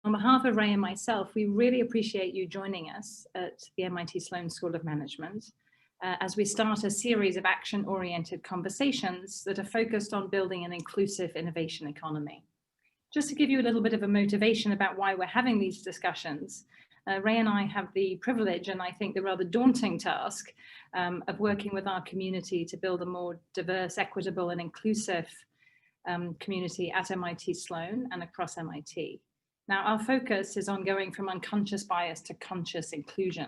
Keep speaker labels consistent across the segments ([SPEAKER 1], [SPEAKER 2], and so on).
[SPEAKER 1] on behalf of Ray and myself, we really appreciate you joining us at the MIT Sloan School of Management as we start a series of action-oriented conversations that are focused on building an inclusive innovation economy. Just to give you a little bit of a motivation about why we're having these discussions, Ray and I have the privilege, and I think the rather daunting task, of working with our community to build a more diverse, equitable, and inclusive community at MIT Sloan and across MIT. Now, our focus is on going from unconscious bias to conscious inclusion.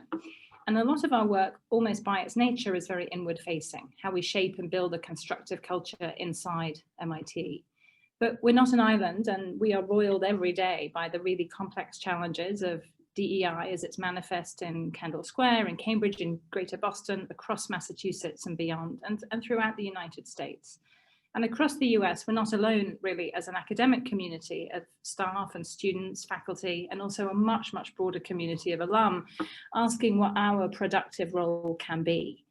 [SPEAKER 1] And a lot of our work, almost by its nature, is very inward facing, how we shape and build a constructive culture inside MIT. But we're not an island, and we are roiled every day by the really complex challenges of DEI as it's manifest in Kendall Square, in Cambridge, in Greater Boston, across Massachusetts and beyond, and throughout the United States. And across the US, we're not alone really as an academic community of staff and students, faculty, and also a much, much broader community of alum asking what our productive role can be.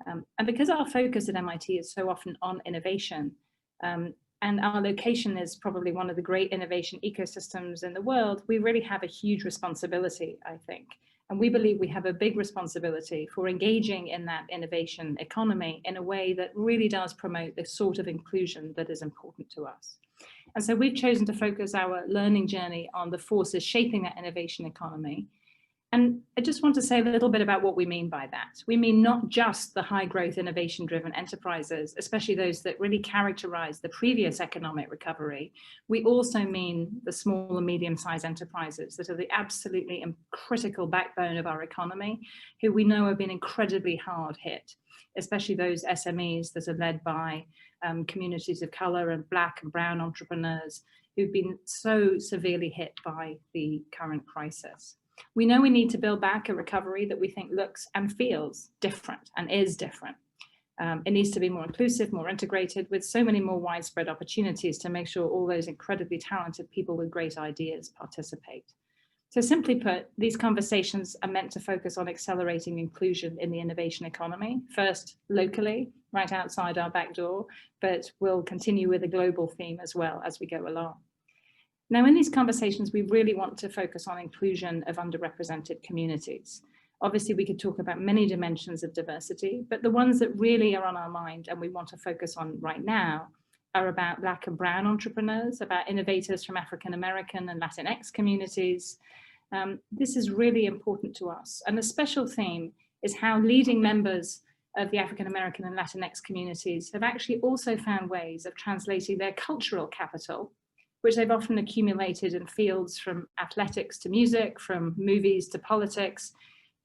[SPEAKER 1] And because our focus at MIT is so often on innovation, and our location is probably one of the great innovation ecosystems in the world, we really have a huge responsibility, I think. And we believe we have a big responsibility for engaging in that innovation economy in a way that really does promote the sort of inclusion that is important to us. And so we've chosen to focus our learning journey on the forces shaping that innovation economy. And I just want to say a little bit about what we mean by that. We mean not just the high growth innovation driven enterprises, especially those that really characterize the previous economic recovery. We also mean the small and medium sized enterprises that are the absolutely critical backbone of our economy, who we know have been incredibly hard hit, especially those SMEs that are led by communities of color and Black and brown entrepreneurs who've been so severely hit by the current crisis. We know we need to build back a recovery that we think looks and feels different and is different. It needs to be more inclusive, more integrated, with so many more widespread opportunities to make sure all those incredibly talented people with great ideas participate. So simply put, these conversations are meant to focus on accelerating inclusion in the innovation economy, first locally, right outside our back door, but we'll continue with a global theme as well as we go along. Now, in these conversations, we really want to focus on inclusion of underrepresented communities. Obviously, we could talk about many dimensions of diversity, but the ones that really are on our mind and we want to focus on right now are about Black and brown entrepreneurs, about innovators from African American and Latinx communities. This is really important to us. And the special theme is how leading members of the African American and Latinx communities have actually also found ways of translating their cultural capital, which they've often accumulated in fields from athletics to music, from movies to politics,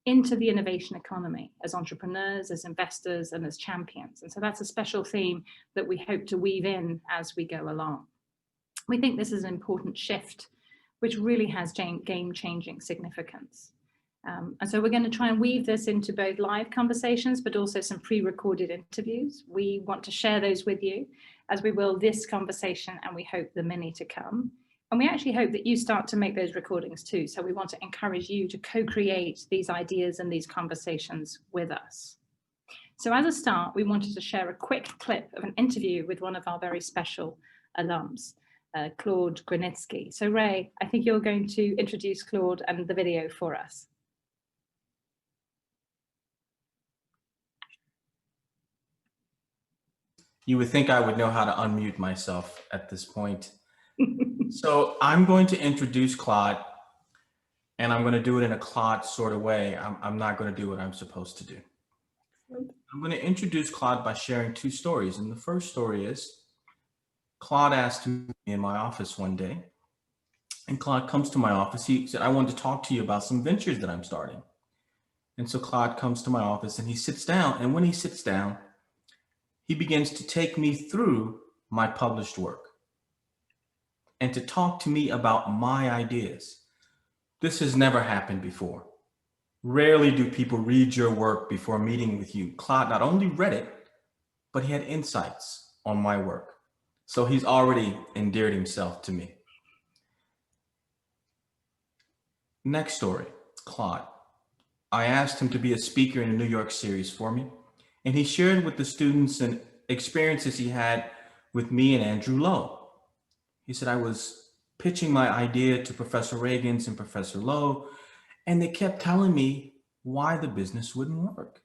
[SPEAKER 1] into the innovation economy as entrepreneurs, as investors, and as champions. And so that's a special theme that we hope to weave in as we go along. We think this is an important shift, which really has game-changing significance. And so we're going to try and weave this into both live conversations, but also some pre-recorded interviews. We want to share those with you, as we will this conversation, and we hope the many to come. And we actually hope that you start to make those recordings too. So we want to encourage you to co-create these ideas and these conversations with us. So as a start, we wanted to share a quick clip of an interview with one of our very special alums, Claude Granitzky. So Ray, I think you're going to introduce Claude and the video for us.
[SPEAKER 2] You would think I would know how to unmute myself at this point. So I'm going to introduce Claude, and I'm going to do it in a Claude sort of way. I'm not going to do what I'm supposed to do. I'm going to introduce Claude by sharing two stories. And the first story is, Claude asked me in my office one day, and Claude comes to my office. He said, I wanted to talk to you about some ventures that I'm starting. And so Claude comes to my office and he sits down. And when he sits down, he begins to take me through my published work and to talk to me about my ideas. This has never happened before. Rarely do people read your work before meeting with you. Claude not only read it, but he had insights on my work. So he's already endeared himself to me. Next story, Claude. I asked him to be a speaker in a New York series for me. And he shared with the students and experiences he had with me and Andrew Lowe. He said, I was pitching my idea to Professor Reagans and Professor Lowe, and they kept telling me why the business wouldn't work.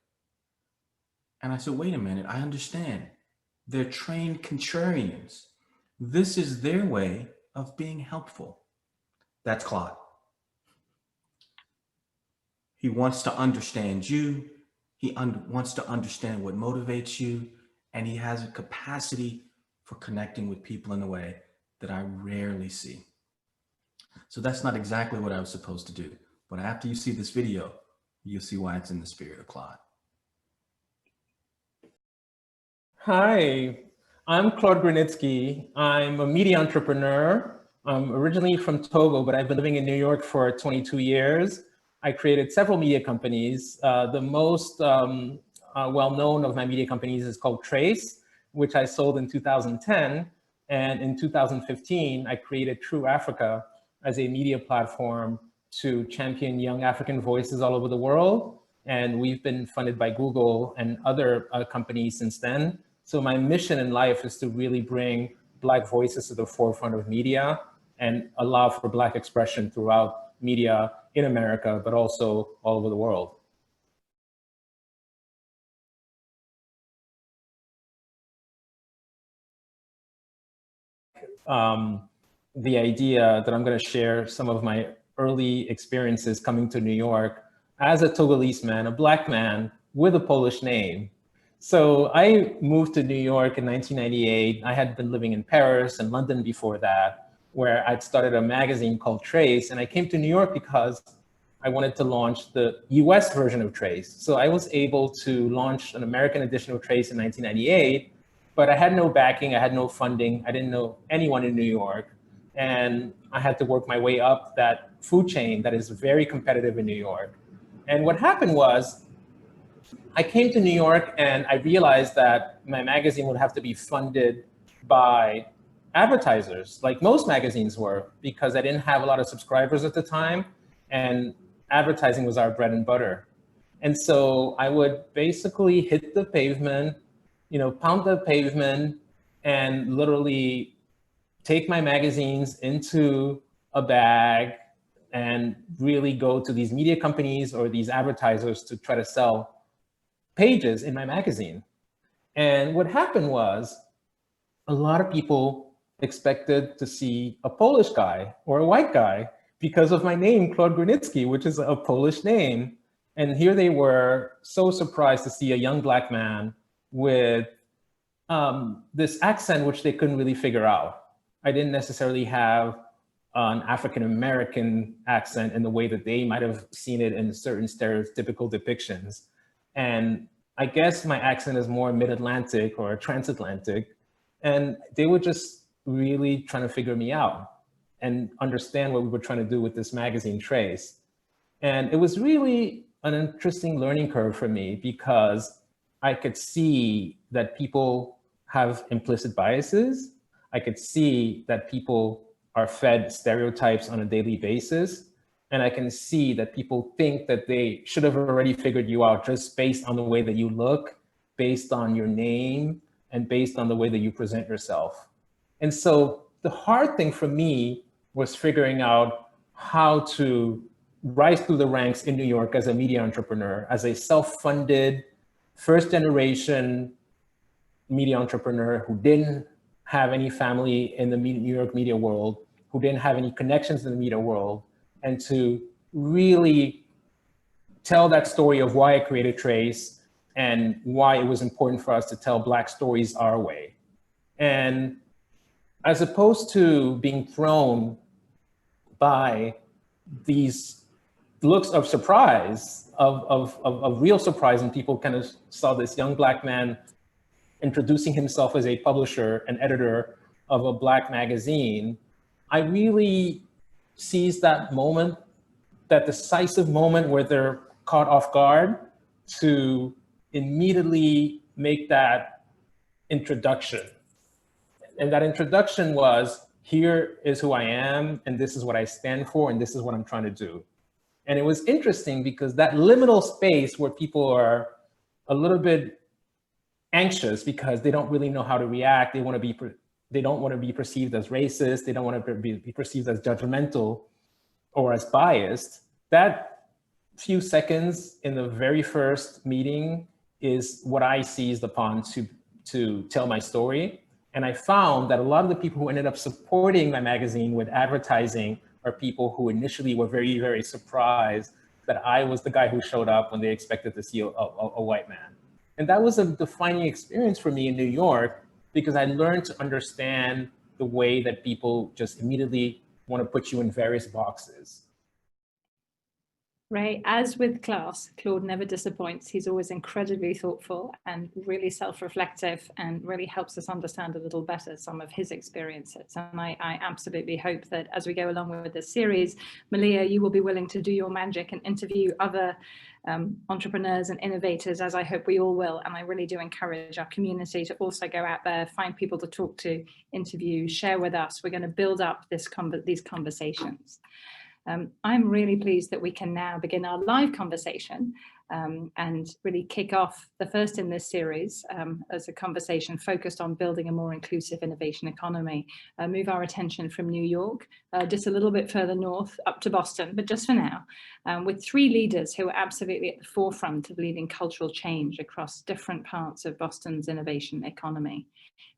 [SPEAKER 2] And I said, wait a minute, I understand. They're trained contrarians. This is their way of being helpful. That's Claude. He wants to understand you. He wants to understand what motivates you. And he has a capacity for connecting with people in a way that I rarely see. So that's not exactly what I was supposed to do. But after you see this video, you'll see why it's in the spirit of Claude.
[SPEAKER 3] Hi, I'm Claude Granitzky. I'm a media entrepreneur. I'm originally from Togo, but I've been living in New York for 22 years. I created several media companies. The most well-known of my media companies is called Trace, which I sold in 2010. And in 2015, I created True Africa as a media platform to champion young African voices all over the world. And we've been funded by Google and other companies since then. So my mission in life is to really bring Black voices to the forefront of media and allow for Black expression throughout media in America, but also all over the world. The idea that I'm going to share some of my early experiences coming to New York as a Togolese man, a Black man with a Polish name. So I moved to New York in 1998. I had been living in Paris and London before that, where I'd started a magazine called Trace. And I came to New York because I wanted to launch the US version of Trace. So I was able to launch an American edition of Trace in 1998, but I had no backing, I had no funding, I didn't know anyone in New York. And I had to work my way up that food chain that is very competitive in New York. And what happened was, I came to New York and I realized that my magazine would have to be funded by advertisers, like most magazines were, because I didn't have a lot of subscribers at the time, and advertising was our bread and butter. And so I would basically hit the pavement, pound the pavement, and literally take my magazines into a bag and really go to these media companies or these advertisers to try to sell pages in my magazine. And what happened was a lot of people expected to see a Polish guy or a white guy because of my name, Claude Granitzky, which is a Polish name. And here they were so surprised to see a young Black man with this accent, which they couldn't really figure out. I didn't necessarily have an African-American accent in the way that they might have seen it in certain stereotypical depictions. And I guess my accent is more mid-Atlantic or transatlantic. And they were just really trying to figure me out and understand what we were trying to do with this magazine, Trace. And it was really an interesting learning curve for me because I could see that people have implicit biases. I could see that people are fed stereotypes on a daily basis. And I can see that people think that they should have already figured you out just based on the way that you look, based on your name, and based on the way that you present yourself. And so the hard thing for me was figuring out how to rise through the ranks in New York as a media entrepreneur, as a self-funded, first-generation media entrepreneur who didn't have any family in the New York media world, who didn't have any connections in the media world, and to really tell that story of why I created Trace and why it was important for us to tell Black stories our way. And as opposed to being thrown by these looks of surprise, of real surprise, and people kind of saw this young Black man introducing himself as a publisher and editor of a Black magazine, I really seized that moment, that decisive moment where they're caught off guard, to immediately make that introduction. And that introduction was, here is who I am, and this is what I stand for, and this is what I'm trying to do. And it was interesting because that liminal space where people are a little bit anxious because they don't really know how to react, they want to be they don't want to be perceived as racist, they don't want to be perceived as judgmental or as biased, that few seconds in the very first meeting is what I seized upon to tell my story. And I found that a lot of the people who ended up supporting my magazine with advertising are people who initially were very, very surprised that I was the guy who showed up when they expected to see a white man. And that was a defining experience for me in New York, because I learned to understand the way that people just immediately want to put you in various boxes.
[SPEAKER 1] Ray, as with class, Claude never disappoints. He's always incredibly thoughtful and really self-reflective, and really helps us understand a little better some of his experiences. And I absolutely hope that as we go along with this series, Malia, you will be willing to do your magic and interview other entrepreneurs and innovators, as I hope we all will. And I really do encourage our community to also go out there, find people to talk to, interview, share with us. We're going to build up these conversations. I'm really pleased that we can now begin our live conversation and really kick off the first in this series as a conversation focused on building a more inclusive innovation economy. Move our attention from New York, just a little bit further north, up to Boston, but just for now, with three leaders who are absolutely at the forefront of leading cultural change across different parts of Boston's innovation economy.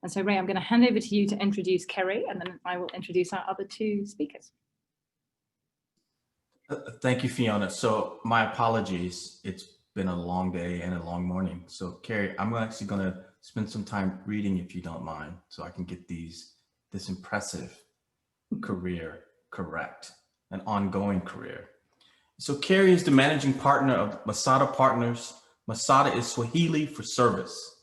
[SPEAKER 1] And so, Ray, I'm going to hand over to you to introduce Kerry, and then I will introduce our other two speakers.
[SPEAKER 2] Thank you, Fiona. So my apologies. It's been a long day and a long morning. So Kerry, I'm actually going to spend some time reading, if you don't mind, so I can get this impressive career correct, an ongoing career. So Kerry is the managing partner of Msaada Partners. Msaada is Swahili for service.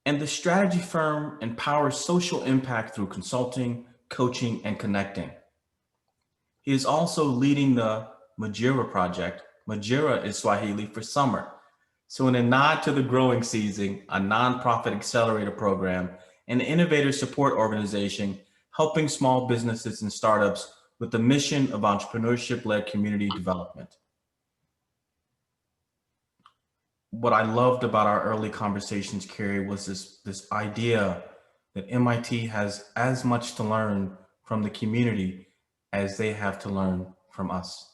[SPEAKER 2] And the strategy firm empowers social impact through consulting, coaching, and connecting. He is also leading the Majira project. Majira is Swahili for summer. So in a nod to the growing season, a nonprofit accelerator program, an innovator support organization helping small businesses and startups with the mission of entrepreneurship-led community development. What I loved about our early conversations, Kerry, was this idea that MIT has as much to learn from the community as they have to learn from us.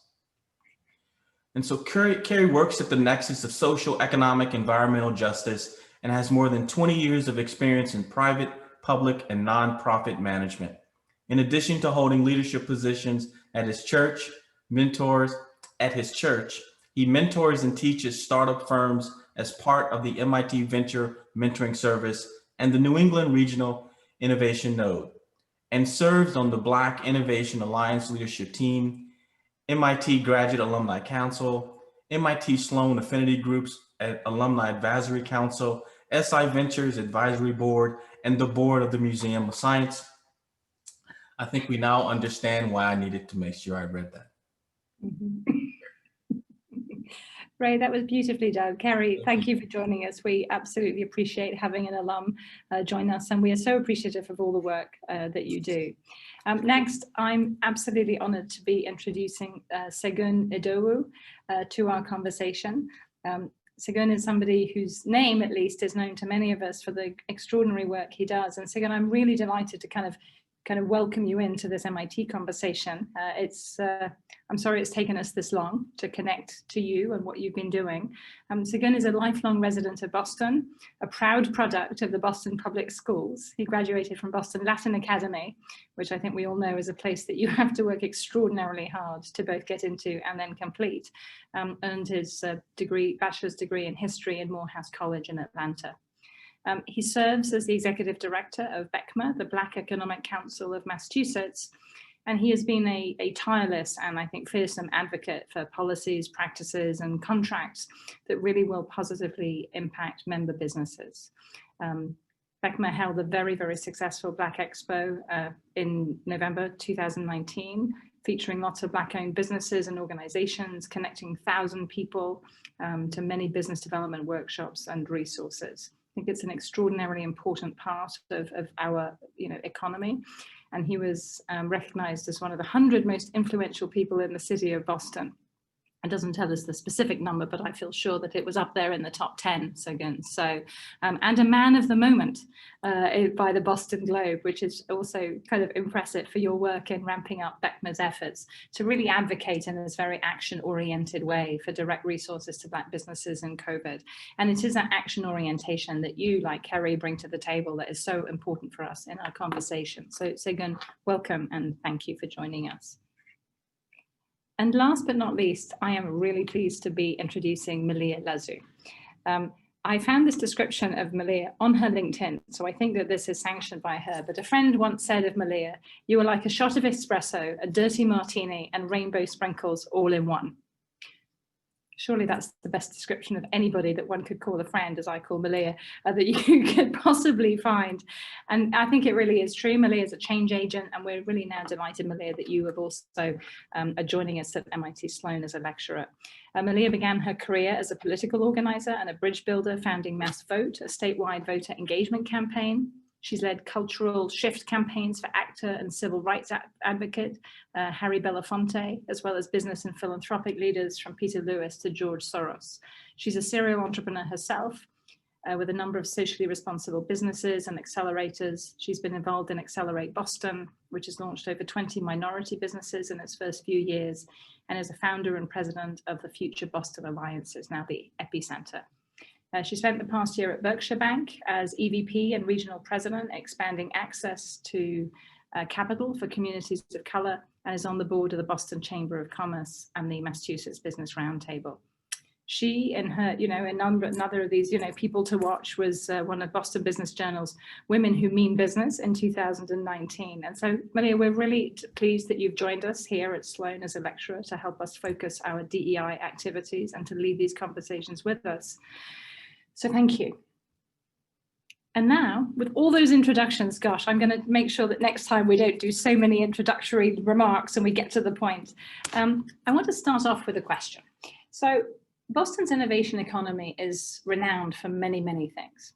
[SPEAKER 2] And so Kerry works at the nexus of social, economic, environmental justice, and has more than 20 years of experience in private, public, and nonprofit management. In addition to holding leadership positions at his church, he mentors and teaches startup firms as part of the MIT Venture Mentoring Service and the New England Regional Innovation Node, and serves on the Black Innovation Alliance leadership team, MIT Graduate Alumni Council, MIT Sloan Affinity Groups Alumni Advisory Council, SI Ventures Advisory Board, and the board of the Museum of Science. I think we now understand why I needed to make sure I read that.
[SPEAKER 1] Ray, that was beautifully done. Kerry, thank you for joining us. We absolutely appreciate having an alum join us, and we are so appreciative of all the work that you do. Next, I'm absolutely honored to be introducing Segun Idowu to our conversation. Segun is somebody whose name, at least, is known to many of us for the extraordinary work he does. And Segun, I'm really delighted to kind of welcome you into this MIT conversation. I'm sorry it's taken us this long to connect to you and what you've been doing. Segun is a lifelong resident of Boston, a proud product of the Boston Public Schools. He graduated from Boston Latin Academy, which I think we all know is a place that you have to work extraordinarily hard to both get into and then complete. Earned his bachelor's degree in history in Morehouse College in Atlanta. He serves as the executive director of BECMA, the Black Economic Council of Massachusetts, and he has been a tireless and I think fearsome advocate for policies, practices, and contracts that really will positively impact member businesses. BECMA held a very, very successful Black Expo in November 2019, featuring lots of Black-owned businesses and organizations, connecting 1,000 people to many business development workshops and resources. I think it's an extraordinarily important part of our economy. And he was recognized as one of the 100 most influential people in the city of Boston. It doesn't tell us the specific number, but I feel sure that it was up there in the top 10, Segun. So, and a man of the moment by the Boston Globe, which is also kind of impressive for your work in ramping up BECMA's efforts to really advocate in this very action-oriented way for direct resources to Black businesses in COVID. And it is that action orientation that you, like Kerry, bring to the table that is so important for us in our conversation. So Segun, welcome and thank you for joining us. And last but not least, I am really pleased to be introducing Malia Lazu. I found this description of Malia on her LinkedIn, so I think that this is sanctioned by her, but a friend once said of Malia, "You are like a shot of espresso, a dirty martini, and rainbow sprinkles all in one." Surely that's the best description of anybody that one could call a friend, as I call Malia, that you could possibly find. And I think it really is true. Malia is a change agent, and we're really now delighted, Malia, that you have also are joining us at MIT Sloan as a lecturer. Malia began her career as a political organizer and a bridge builder, founding Mass Vote, a statewide voter engagement campaign. She's led cultural shift campaigns for actor and civil rights advocate Harry Belafonte, as well as business and philanthropic leaders from Peter Lewis to George Soros. She's a serial entrepreneur herself with a number of socially responsible businesses and accelerators. She's been involved in Accelerate Boston, which has launched over 20 minority businesses in its first few years, and is a founder and president of the Future Boston Alliance, it's now the epicenter. She spent the past year at Berkshire Bank as EVP and regional president, expanding access to capital for communities of color, and is on the board of the Boston Chamber of Commerce and the Massachusetts Business Roundtable. She and her, another of these, people to watch was one of Boston Business Journal's Women Who Mean Business in 2019. And so, Malia, we're really pleased that you've joined us here at Sloan as a lecturer to help us focus our DEI activities and to lead these conversations with us. So thank you. And now, with all those introductions, gosh, I'm going to make sure that next time we don't do so many introductory remarks and we get to the point. I want to start off with a question. So Boston's innovation economy is renowned for many, many things.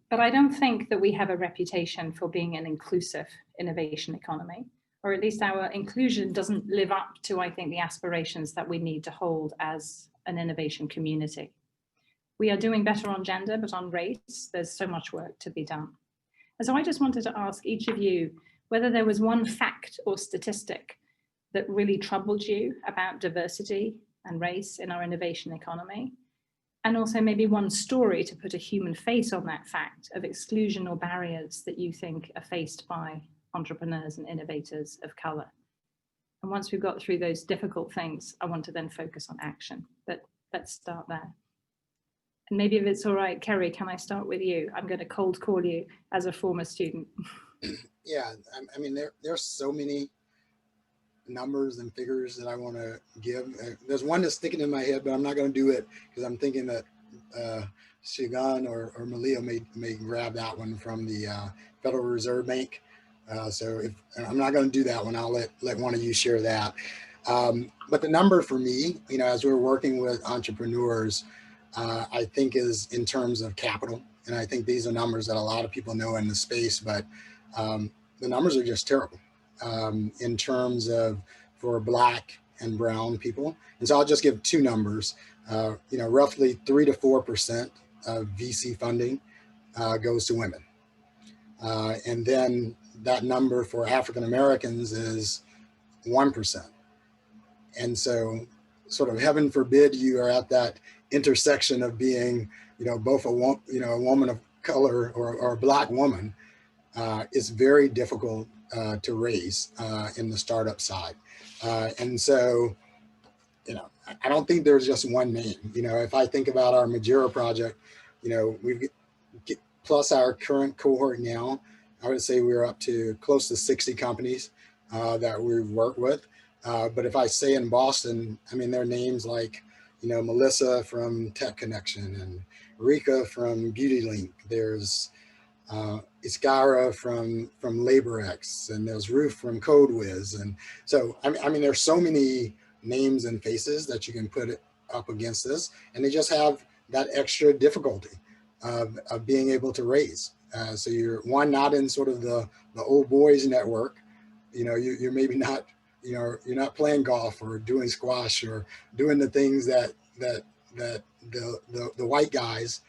[SPEAKER 1] But I don't think that we have a reputation for being an inclusive innovation economy, or at least our inclusion doesn't live up to, I think, the aspirations that we need to hold as an innovation community. We are doing better on gender, but on race, there's so much work to be done. And so I just wanted to ask each of you whether there was one fact or statistic that really troubled you about diversity and race in our innovation economy, and also maybe one story to put a human face on that fact of exclusion or barriers that you think are faced by entrepreneurs and innovators of color. And once we've got through those difficult things, I want to then focus on action, but let's start there. And maybe if it's all right, Kerry, can I start with you? I'm going to cold call you as a former student.
[SPEAKER 4] Yeah, I mean, there's so many numbers and figures that I want to give. There's one that's sticking in my head, but I'm not going to do it because I'm thinking that Segun or Malia may grab that one from the Federal Reserve Bank. So if I'm not going to do that one, I'll let one of you share that. But the number for me, as we're working with entrepreneurs, I think is in terms of capital. And I think these are numbers that a lot of people know in the space, but the numbers are just terrible in terms of for Black and brown people. And so I'll just give two numbers. Roughly 3 to 4% of VC funding goes to women. And then that number for African Americans is 1%. And so sort of heaven forbid you are at that intersection of being, both a woman of color or a Black woman. It's very difficult to raise in the startup side. And so, I don't think there's just one name. If I think about our Majira project, we've plus our current cohort now, I would say we're up to close to 60 companies that we work with. But if I say in Boston, I mean, there are names like, Melissa from Tech Connection and Rika from Beauty Link. There's Iskara from LaborX, and there's Ruth from CodeWiz. And so, I mean, there's so many names and faces that you can put it up against this, and they just have that extra difficulty of being able to raise. So you're not in sort of the old boys network. You're maybe not you're not playing golf or doing squash or doing the things that the white guys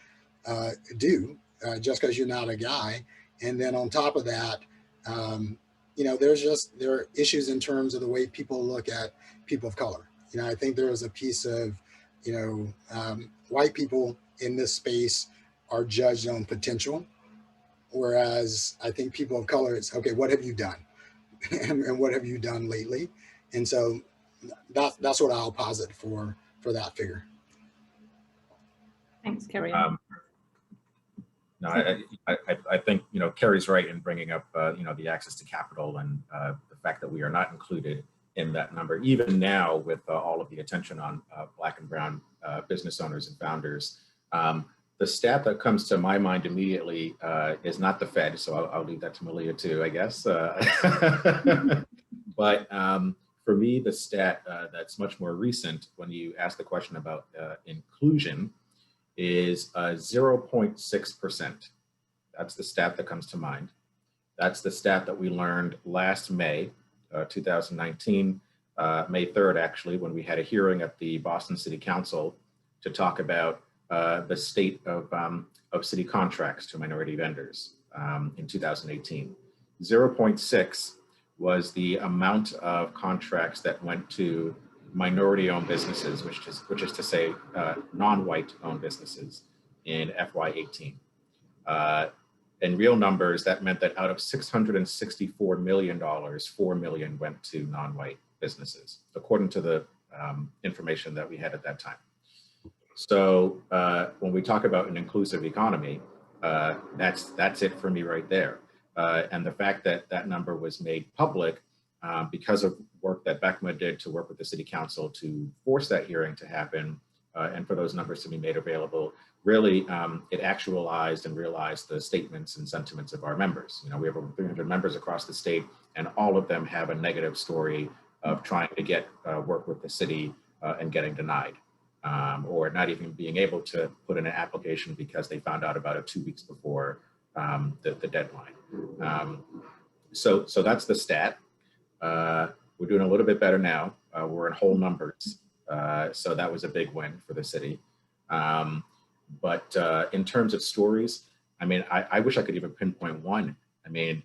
[SPEAKER 4] do, just because you're not a guy. And then on top of that, there are issues in terms of the way people look at people of color. I think there was a piece of, white people in this space are judged on potential, whereas I think people of color, it's okay, what have you done? and what have you done lately? And so that's what I'll posit for that figure.
[SPEAKER 1] Thanks, Kerry.
[SPEAKER 5] No, I think, Kerry's right in bringing up, the access to capital and the fact that we are not included in that number, even now with all of the attention on Black and brown business owners and founders. The stat that comes to my mind immediately is not the Fed, so I'll leave that to Malia too, I guess. But for me, the stat that's much more recent when you ask the question about inclusion is 0.6%. That's the stat that comes to mind. That's the stat that we learned last May, 2019, May 3rd, actually, when we had a hearing at the Boston City Council to talk about the state of city contracts to minority vendors in 2018. 0.6 was the amount of contracts that went to minority-owned businesses, which is to say non-white owned businesses in FY18. In real numbers, that meant that out of $664 million, $4 million went to non-white businesses, according to the information that we had at that time. So when we talk about an inclusive economy, that's it for me right there. And the fact that that number was made public because of work that BECMA did to work with the City Council to force that hearing to happen and for those numbers to be made available, really it actualized and realized the statements and sentiments of our members. We have over 300 members across the state, and all of them have a negative story of trying to get work with the city and getting denied, or not even being able to put in an application because they found out about it 2 weeks before the deadline. So that's the stat. We're doing a little bit better now. We're in whole numbers. So that was a big win for the city. But in terms of stories, I mean, I wish I could even pinpoint one. I mean,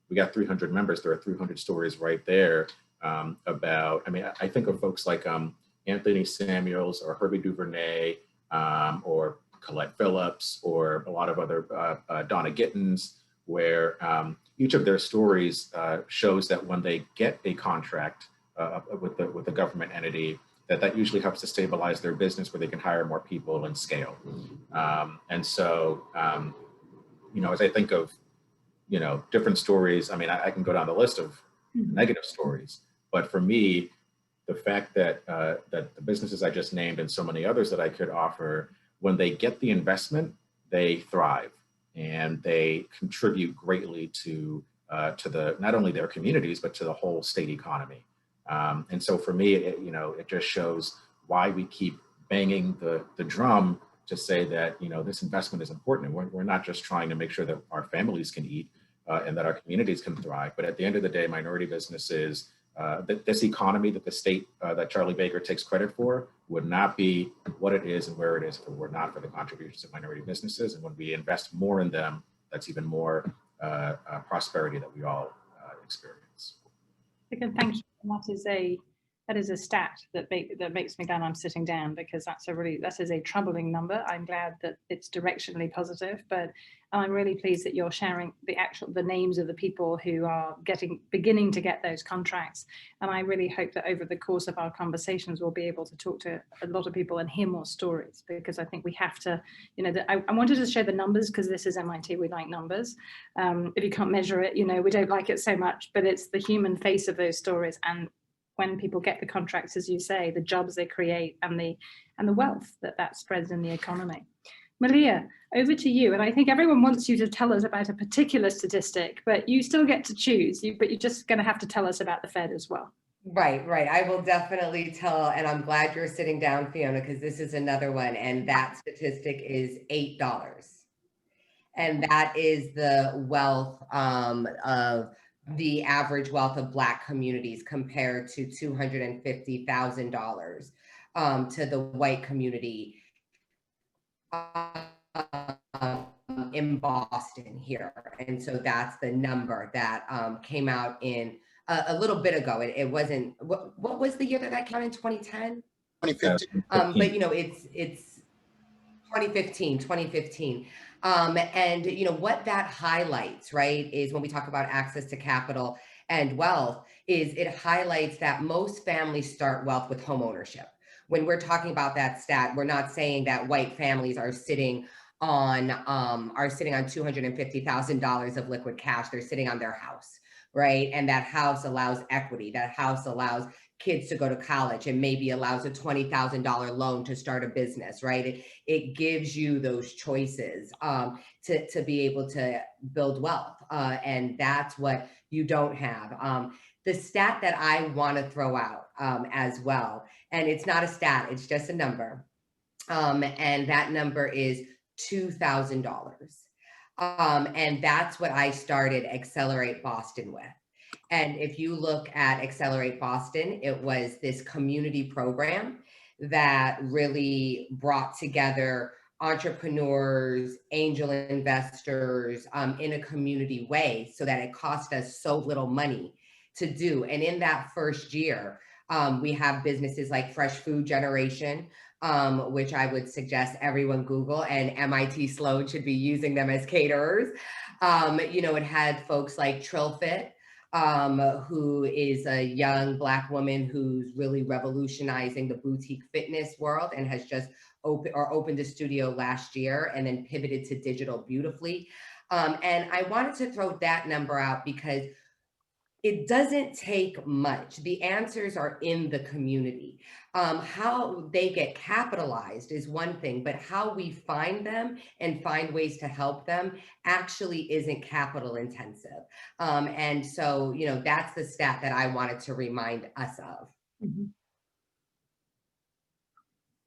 [SPEAKER 5] we got 300 members. There are 300 stories right there about, I mean, I think of folks like Anthony Samuels or Herbie Duvernay or Colette Phillips or a lot of other Donna Gittins, where each of their stories shows that when they get a contract with the government entity, that usually helps to stabilize their business where they can hire more people and scale. And so, as I think of, different stories, I mean, I can go down the list of negative stories, but for me, the fact that that the businesses I just named and so many others that I could offer, when they get the investment, they thrive and they contribute greatly to the not only their communities but to the whole state economy. And so for me, it just shows why we keep banging the drum to say that this investment is important. We're not just trying to make sure that our families can eat and that our communities can thrive, but at the end of the day, minority businesses. This economy that the state that Charlie Baker takes credit for would not be what it is and where it is if it were not for the contributions of minority businesses. And when we invest more in them, that's even more prosperity that we all experience.
[SPEAKER 1] Again, thank you. That is a stat that makes me glad I'm sitting down, because that is a troubling number. I'm glad that it's directionally positive, but I'm really pleased that you're sharing the names of the people who are beginning to get those contracts. And I really hope that over the course of our conversations, we'll be able to talk to a lot of people and hear more stories, because I think we have to, I wanted to show the numbers because this is MIT, we like numbers. If you can't measure it, we don't like it so much, but it's the human face of those stories. And when people get the contracts, as you say, the jobs they create and the wealth that spreads in the economy. Malia, over to you. And I think everyone wants you to tell us about a particular statistic, but you still get to choose. But you're just going to have to tell us about the Fed as well.
[SPEAKER 6] Right. I will definitely tell, and I'm glad you're sitting down, Fiona, because this is another one, and that statistic is $8. And that is the wealth of the average wealth of Black communities compared to $250,000 to the white community in Boston here. And so that's the number that came out in a little bit ago. It wasn't, what was the year that came out in 2010?
[SPEAKER 4] 2015.
[SPEAKER 6] But you know, it's 2015. And you know, what that highlights, right, is when we talk about access to capital and wealth, is it highlights that most families start wealth with home ownership. When we're talking about that stat, we're not saying that white families are sitting on $250,000 of liquid cash. They're sitting on their house, right? And that house allows equity. That house allows kids to go to college and maybe allows a $20,000 loan to start a business, right? It gives you those choices to be able to build wealth. And that's what you don't have. The stat that I want to throw out as well, and it's not a stat, it's just a number. And that number is $2,000. And that's what I started Accelerate Boston with. And if you look at Accelerate Boston, it was this community program that really brought together entrepreneurs, angel investors in a community way so that it cost us so little money to do. And in that first year, we have businesses like Fresh Food Generation, which I would suggest everyone Google, and MIT Sloan should be using them as caterers. You know, it had folks like TrillFit, who is a young Black woman who's really revolutionizing the boutique fitness world and has just opened a studio last year and then pivoted to digital beautifully. And I wanted to throw that number out because it doesn't take much. The answers are in the community. How they get capitalized is one thing, but how we find them and find ways to help them actually isn't capital intensive. And so, you know, that's the stat that I wanted to remind us of.
[SPEAKER 1] Mm-hmm.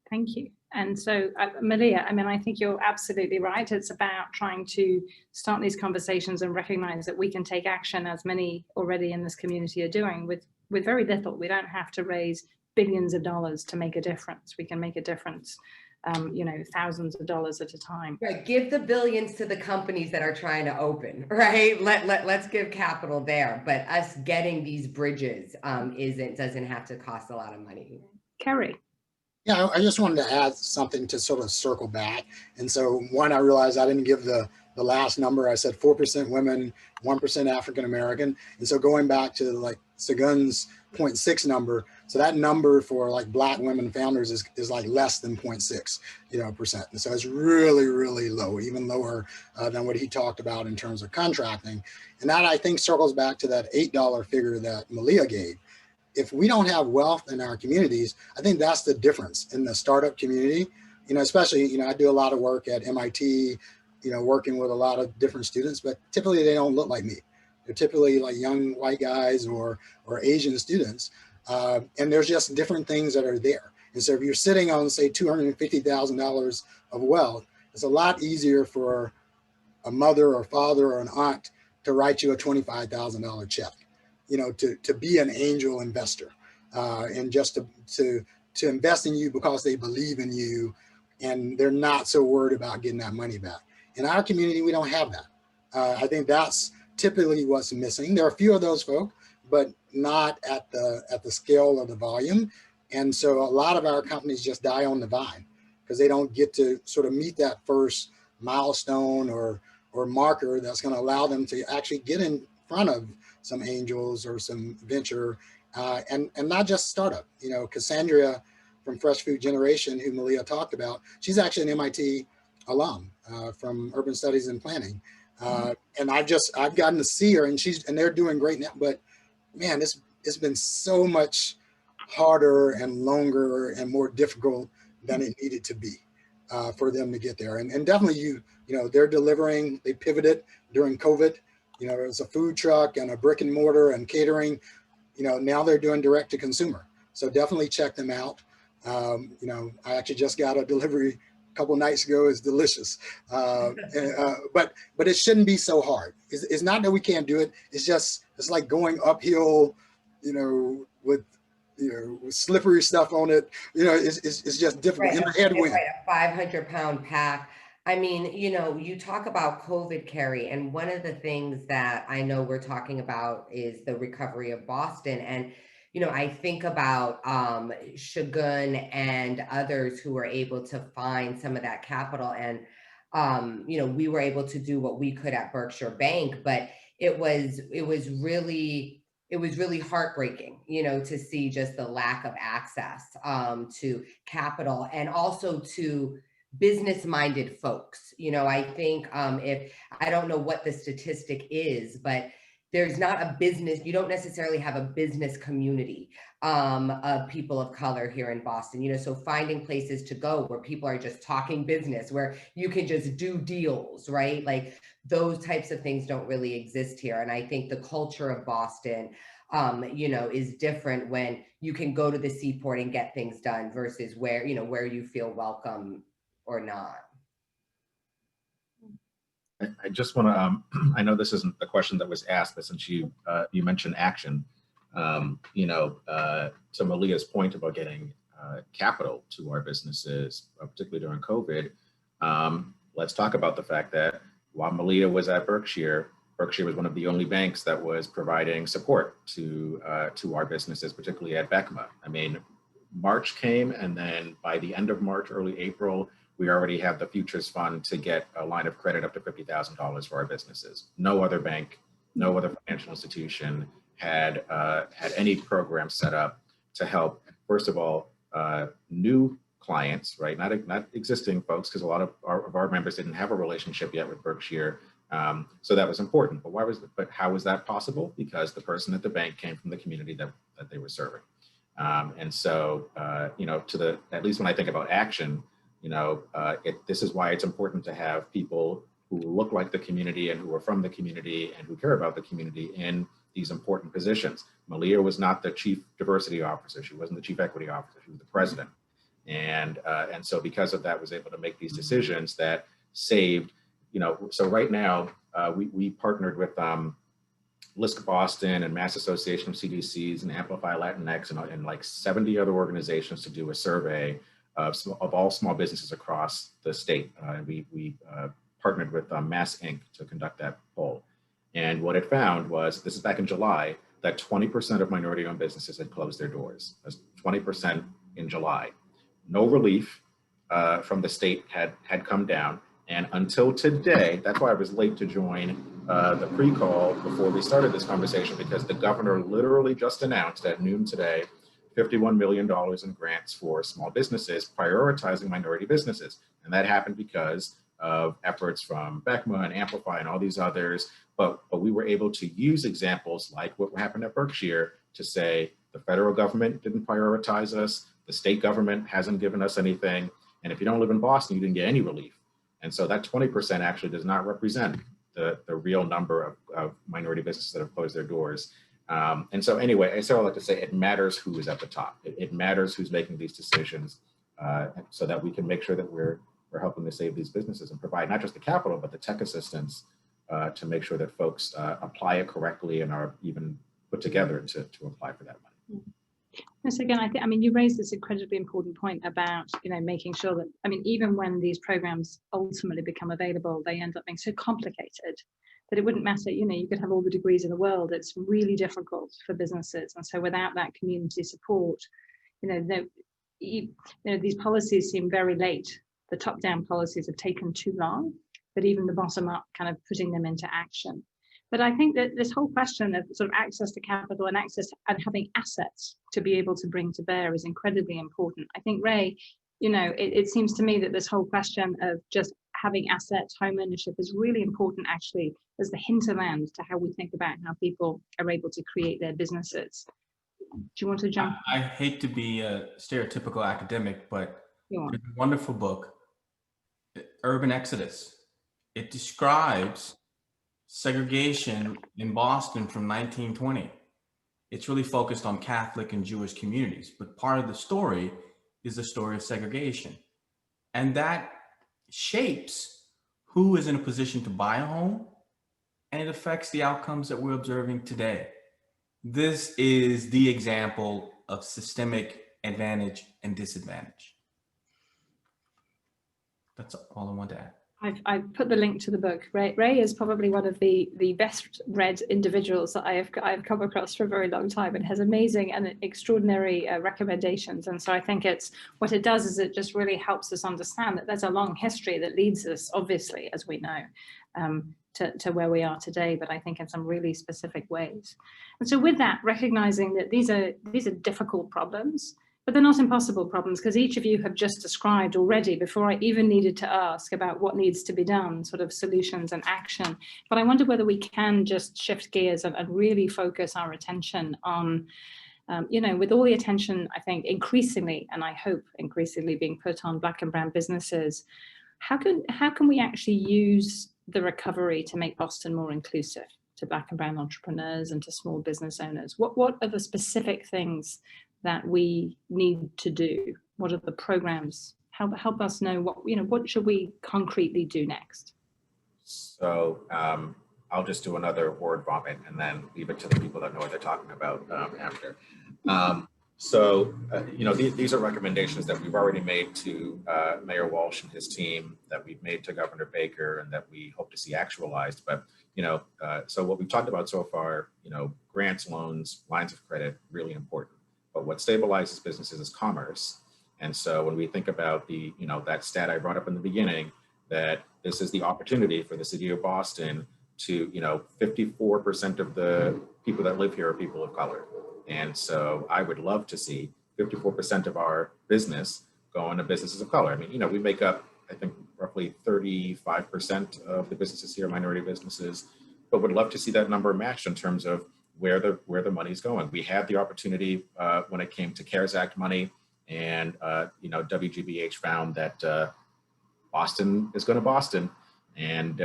[SPEAKER 1] Thank you. And so, Malia, I mean, I think you're absolutely right. It's about trying to start these conversations and recognize that we can take action, as many already in this community are doing, with very little. We don't have to raise billions of dollars to make a difference. We can make a difference, you know, thousands of dollars at a time.
[SPEAKER 6] Right. Give the billions to the companies that are trying to open, right? Let's give capital there. But us getting these bridges doesn't have to cost a lot of money.
[SPEAKER 1] Kerry.
[SPEAKER 4] Yeah, I just wanted to add something to sort of circle back. And so one, I realized I didn't give the last number. I said 4% women, 1% African-American. And so going back to like Segun's 0.6 number, so that number for like Black women founders is like less than 0.6, you know, percent. And so it's really, really low, even lower than what he talked about in terms of contracting. And that, I think, circles back to that $8 figure that Malia gave. If we don't have wealth in our communities, I think that's the difference in the startup community. You know, especially, you know, I do a lot of work at MIT, you know, working with a lot of different students, but typically they don't look like me. They're typically like young white guys or Asian students. And there's just different things that are there. And so if you're sitting on, say, $250,000 of wealth, it's a lot easier for a mother or father or an aunt to write you a $25,000 check. You know, to be an angel investor and just to invest in you because they believe in you and they're not so worried about getting that money back. In our community, we don't have that. I think that's typically what's missing. There are a few of those folk, but not at the scale or the volume. And so a lot of our companies just die on the vine because they don't get to sort of meet that first milestone or marker that's going to allow them to actually get in front of some angels or some venture, and not just startup. You know, Cassandra from Fresh Food Generation, who Malia talked about, she's actually an MIT alum from Urban Studies and Planning, and I've gotten to see her, and they're doing great now. But man, it's been so much harder and longer and more difficult than it needed to be for them to get there. And definitely, you know, they're delivering. They pivoted during COVID. You know, there's a food truck and a brick and mortar and catering. You know, now they're doing direct to consumer. So definitely check them out. You know, I actually just got a delivery a couple nights ago is delicious. But it shouldn't be so hard. It's not that we can't do it. It's just, it's like going uphill, with slippery stuff on it. It's just difficult.
[SPEAKER 6] Right,
[SPEAKER 4] In a headwind.
[SPEAKER 6] right, a 500-pound pack. I mean, you talk about COVID, Kerry, and one of the things that I know we're talking about is the recovery of Boston. And, I think about Segun and others who were able to find some of that capital. And, we were able to do what we could at Berkshire Bank, but it was really heartbreaking, to see just the lack of access to capital and also to business-minded folks. I think if I don't know what the statistic is, but there's not a business, you don't necessarily have a business community of people of color here in Boston, so finding places to go where people are just talking business, where you can just do deals, right? Like those types of things don't really exist here. And I think the culture of Boston, is different when you can go to the seaport and get things done versus where you feel welcome or not.
[SPEAKER 5] I just want to, I know this isn't a question that was asked, but since you mentioned action, to Malia's point about getting capital to our businesses, particularly during COVID, let's talk about the fact that while Malia was at Berkshire was one of the only banks that was providing support to our businesses, particularly at BECMA. I mean, March came, and then by the end of March, early April, we already have the Futures Fund to get a line of credit up to $50,000 for our businesses. No other bank, no other financial institution had any program set up to help, first of all, new clients, right? Not existing folks, because a lot of our members didn't have a relationship yet with Berkshire. So that was important. But how was that possible? Because the person at the bank came from the community that they were serving. And so, at least when I think about action, this is why it's important to have people who look like the community and who are from the community and who care about the community in these important positions. Malia was not the chief diversity officer. She wasn't the chief equity officer. She was the president. And so because of that, was able to make these decisions that saved, so right now we partnered with LISC Boston and Mass Association of CDCs and Amplify Latinx and like 70 other organizations to do a survey of all small businesses across the state. We partnered with Mass Inc. to conduct that poll. And what it found was, this is back in July, that 20% of minority-owned businesses had closed their doors. That's 20% in July. No relief from the state had come down. And until today, that's why I was late to join the pre-call before we started this conversation, because the governor literally just announced at noon today, $51 million in grants for small businesses, prioritizing minority businesses. And that happened because of efforts from BECMA and Amplify and all these others. But we were able to use examples like what happened at Berkshire to say, the federal government didn't prioritize us, the state government hasn't given us anything, and if you don't live in Boston, you didn't get any relief. And so that 20% actually does not represent the real number of minority businesses that have closed their doors. And so anyway, I still like to say it matters who is at the top. It matters who's making these decisions so that we can make sure that we're helping to save these businesses and provide not just the capital, but the tech assistance to make sure that folks apply it correctly and are even put together to apply for that money.
[SPEAKER 1] So again, I mean, you raised this incredibly important point about, making sure that, even when these programs ultimately become available, they end up being so complicated that it wouldn't matter, you could have all the degrees in the world. It's really difficult for businesses. And so without that community support, these policies seem very late. The top-down policies have taken too long, but even the bottom-up kind of putting them into action. But I think that this whole question of sort of access to capital and access and having assets to be able to bring to bear is incredibly important. I think, Ray, it seems to me that this whole question of just having assets, home ownership is really important actually as the hinterland to how we think about how people are able to create their businesses. Do you want to jump?
[SPEAKER 2] I hate to be a stereotypical academic, but there's a wonderful book, Urban Exodus. It describes segregation in Boston from 1920. It's really focused on Catholic and Jewish communities, but part of the story is the story of segregation. And that shapes who is in a position to buy a home, and it affects the outcomes that we're observing today. This is the example of systemic advantage and disadvantage. That's all I want to add.
[SPEAKER 1] I've put the link to the book. Ray is probably one of the best read individuals that I've come across for a very long time, and has amazing and extraordinary recommendations. And so I think what it does is it just really helps us understand that there's a long history that leads us, obviously, as we know, to where we are today, but I think in some really specific ways. And so with that, recognizing that these are difficult problems, but they're not impossible problems, because each of you have just described already, before I even needed to ask about what needs to be done, sort of solutions and action. But I wonder whether we can just shift gears and really focus our attention on, with all the attention, I think, increasingly, and I hope increasingly, being put on Black and brown businesses, how can we actually use the recovery to make Boston more inclusive to Black and brown entrepreneurs and to small business owners? What are the specific things that we need to do? What are the programs? Help us know what should we concretely do next? So
[SPEAKER 5] I'll just do another word vomit and then leave it to the people that know what they're talking about after. These are recommendations that we've already made to Mayor Walsh and his team, that we've made to Governor Baker, and that we hope to see actualized. But so what we've talked about so far, grants, loans, lines of credit, really important. But what stabilizes businesses is commerce. And so when we think about that stat I brought up in the beginning, that this is the opportunity for the city of Boston to, 54% of the people that live here are people of color. And so I would love to see 54% of our business go into businesses of color. I mean, we make up, I think, roughly 35% of the businesses here, minority businesses, but would love to see that number matched in terms of where the money's going. We had the opportunity when it came to CARES Act money, and WGBH found that Boston is going to Boston, and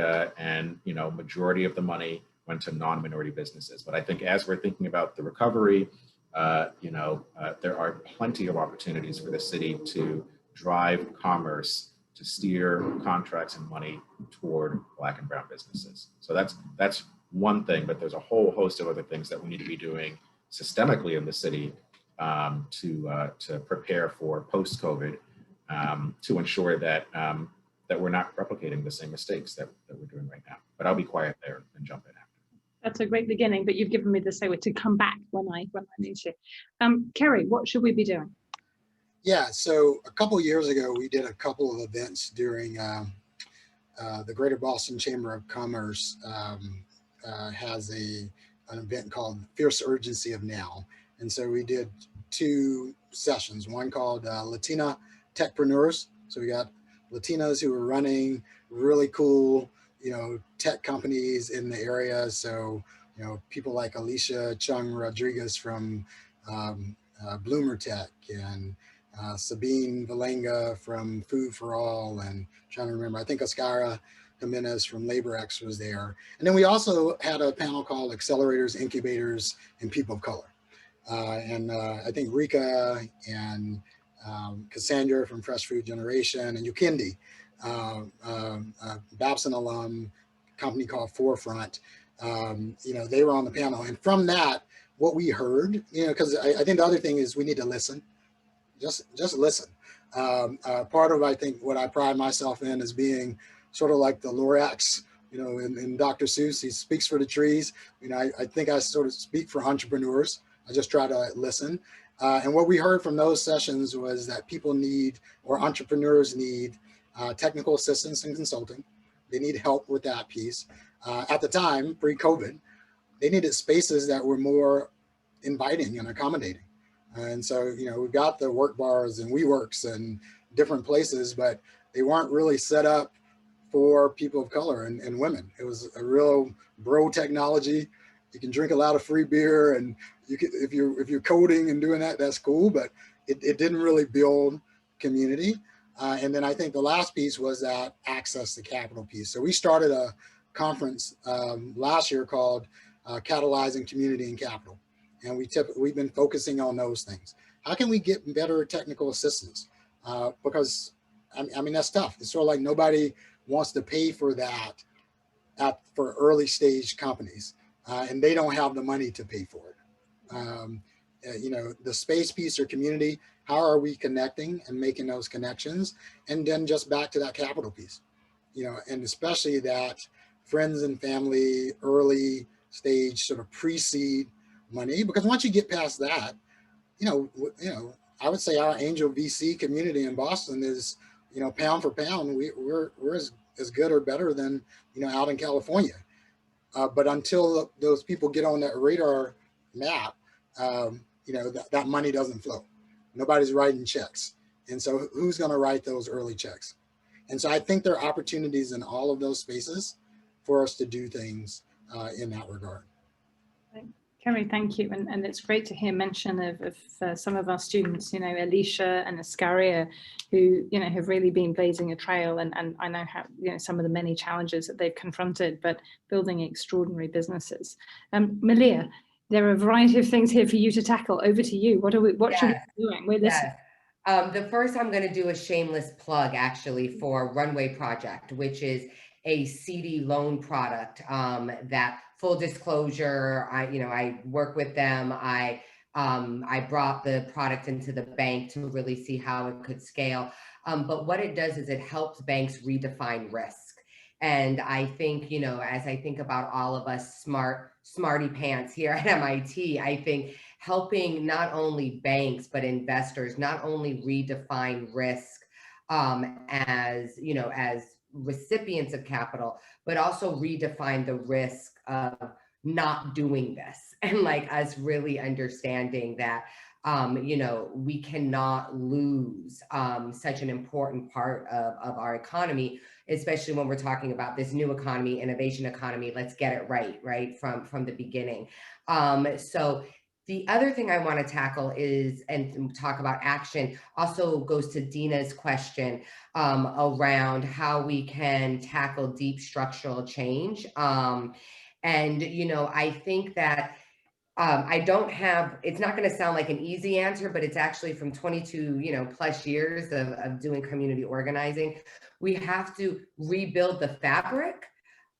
[SPEAKER 5] majority of the money went to non-minority businesses. But I think as we're thinking about the recovery, there are plenty of opportunities for the city to drive commerce, to steer contracts and money toward Black and brown businesses. So that's one thing, but there's a whole host of other things that we need to be doing systemically in the city to prepare for post-COVID, to ensure that we're not replicating the same mistakes that we're doing right now. But I'll be quiet there and jump in after.
[SPEAKER 1] That's a great beginning, but you've given me the segue to come back when I need you. Kerry, what should we be doing?
[SPEAKER 4] Yeah, so a couple of years ago, we did a couple of events during the Greater Boston Chamber of Commerce has an event called Fierce Urgency of Now. And so we did 2 sessions, one called Latina Techpreneurs. So we got Latinas who were running really cool, tech companies in the area. So, people like Alicia Chung Rodriguez from Bloomer Tech, and Sabine Valenga from Food for All, and trying to remember, I think Oscara Jimenez from LaborX was there. And then we also had a panel called Accelerators, Incubators, and People of Color. I think Rika and Cassandra from Fresh Food Generation, and Yukindi, Babson alum, company called Forefront, they were on the panel. And from that, what we heard, because I think the other thing is we need to listen. Just listen. Part of, I think, what I pride myself in is being sort of like the Lorax, in Dr. Seuss, he speaks for the trees. I think I sort of speak for entrepreneurs. I just try to listen. And what we heard from those sessions was that people need, or entrepreneurs need, technical assistance and consulting. They need help with that piece. At the time, pre-COVID, they needed spaces that were more inviting and accommodating. And so, we've got the work bars and WeWorks and different places, but they weren't really set up for people of color and women. It was a real bro technology. You can drink a lot of free beer, and you can, if you're coding and doing that, that's cool, but it didn't really build community. And then I think the last piece was that access to capital piece. So we started a conference last year called Catalyzing Community and Capital. And we've been focusing on those things. How can we get better technical assistance? Because I mean, that's tough. It's sort of like nobody wants to pay for that for early stage companies, and they don't have the money to pay for it. You know, the space piece or community, how are we connecting and making those connections? And then just back to that capital piece, you know, and especially that friends and family, early stage sort of pre-seed money, because once you get past that, you know, I would say our angel VC community in Boston is, you know, pound for pound, we're as good or better than, you know, out in California. But until those people get on that radar map, you know, that money doesn't flow. Nobody's writing checks. And so who's going to write those early checks? And so I think there are opportunities in all of those spaces for us to do things in that regard.
[SPEAKER 1] Kerry, thank you. And it's great to hear mention of some of our students, you know, Alicia and Ascaria, who, you know, have really been blazing a trail. And I know how, you know, some of the many challenges that they've confronted, but building extraordinary businesses. Malia, there are a variety of things here for you to tackle. Over to you. What should we be doing? We're listening.
[SPEAKER 6] The first, I'm going to do a shameless plug actually for Runway Project, which is a CD loan product that, full disclosure, I work with them. I brought the product into the bank to really see how it could scale. But what it does is it helps banks redefine risk. And I think, you know, as I think about all of us smarty pants here at MIT, I think helping not only banks, but investors not only redefine risk as, you know, as recipients of capital, but also redefine the risk of not doing this, and like us really understanding that, you know, we cannot lose such an important part of our economy, especially when we're talking about this new economy, innovation economy. Let's get it right from the beginning. So the other thing I want to tackle is, and talk about action, also goes to Dina's question around how we can tackle deep structural change. And, you know, I think that I don't have, it's not going to sound like an easy answer, but it's actually from 22, you know, plus years of doing community organizing. We have to rebuild the fabric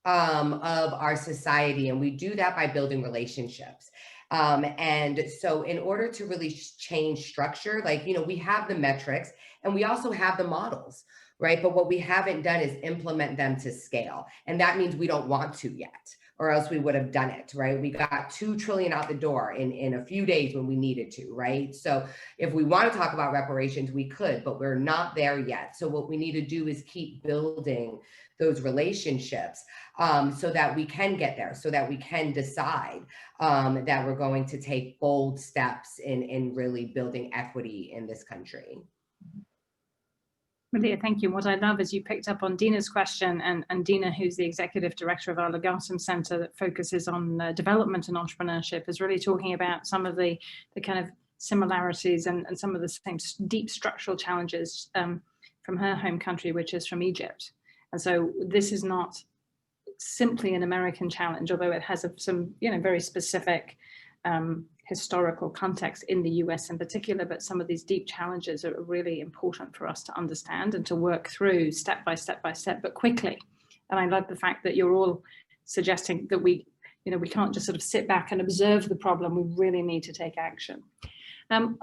[SPEAKER 6] of our society. And we do that by building relationships. And so in order to really change structure, like, you know, we have the metrics and we also have the models, right? But what we haven't done is implement them to scale. And that means we don't want to yet, or else we would have done it, right? We got 2 trillion out the door in a few days when we needed to, right? So if we want to talk about reparations, we could, but we're not there yet. So what we need to do is keep building those relationships so that we can get there, so that we can decide that we're going to take bold steps in really building equity in this country.
[SPEAKER 1] Malia, thank you. What I love is you picked up on Dina's question, and Dina, who's the executive director of our Legatum Center that focuses on development and entrepreneurship, is really talking about some of the kind of similarities and some of the same deep structural challenges from her home country, which is from Egypt. And so this is not simply an American challenge, although it has some, you know, very specific historical context in the US in particular, but some of these deep challenges are really important for us to understand and to work through step by step, but quickly. And I love the fact that you're all suggesting that we can't just sort of sit back and observe the problem. We really need to take action. I'm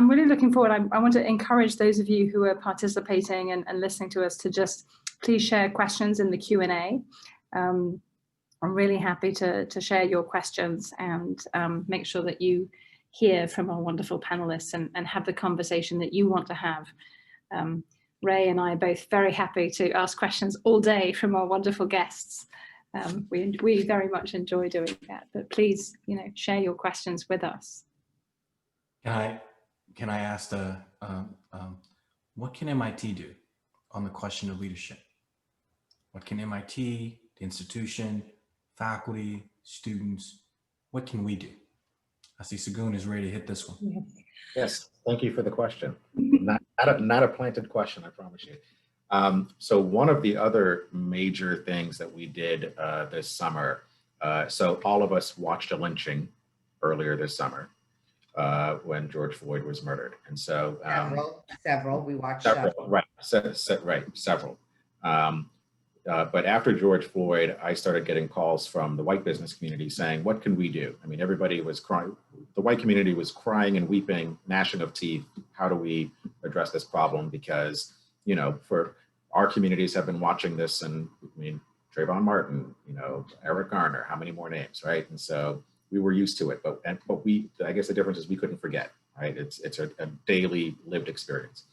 [SPEAKER 1] really looking forward. I want to encourage those of you who are participating and listening to us to just please share questions in the Q&A. I'm really happy to share your questions and make sure that you hear from our wonderful panelists and have the conversation that you want to have. Ray and I are both very happy to ask questions all day from our wonderful guests. We very much enjoy doing that, but please, you know, share your questions with us.
[SPEAKER 2] Can I ask what can MIT do on the question of leadership? What can MIT, the institution, faculty, students, what can we do? I see Segun is ready to hit this one.
[SPEAKER 5] Yes, thank you for the question. Not a planted question, I promise you. So one of the other major things that we did this summer, so all of us watched a lynching earlier this summer when George Floyd was murdered. And so-
[SPEAKER 6] Several, we watched
[SPEAKER 5] several, right. Right, several. But after George Floyd, I started getting calls from the white business community saying, what can we do? I mean, everybody was crying. The white community was crying and weeping, gnashing of teeth. How do we address this problem? Because, you know, for our communities have been watching this, and I mean, Trayvon Martin, you know, Eric Garner, how many more names, right? And so we were used to it, but I guess the difference is we couldn't forget, right? It's a daily lived experience.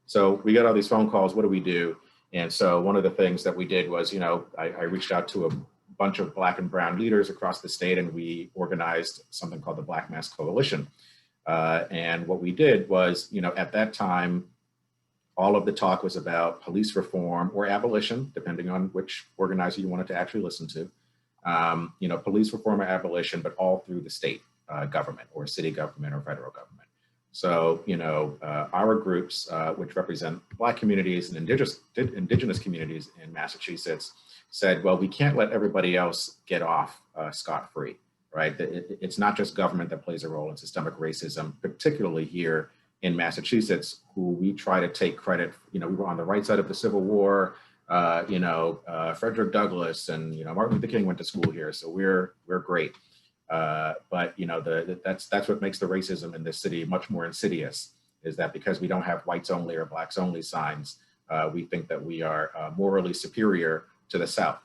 [SPEAKER 5] So we got all these phone calls, what do we do? And so one of the things that we did was, you know, I reached out to a bunch of Black and brown leaders across the state, and we organized something called the Black Mass Coalition. And what we did was, you know, at that time, all of the talk was about police reform or abolition, depending on which organizer you wanted to actually listen to. You know, police reform or abolition, but all through the state government or city government or federal government. So, you know, our groups, which represent Black communities and indigenous communities in Massachusetts, said, well, we can't let everybody else get off scot-free, right? It's not just government that plays a role in systemic racism, particularly here in Massachusetts, who we try to take credit. You know, we were on the right side of the Civil War. You know, Frederick Douglass and, you know, Martin Luther King went to school here, so we're great. But, you know, that's what makes the racism in this city much more insidious, is that because we don't have whites only or blacks only signs, we think that we are morally superior to the South,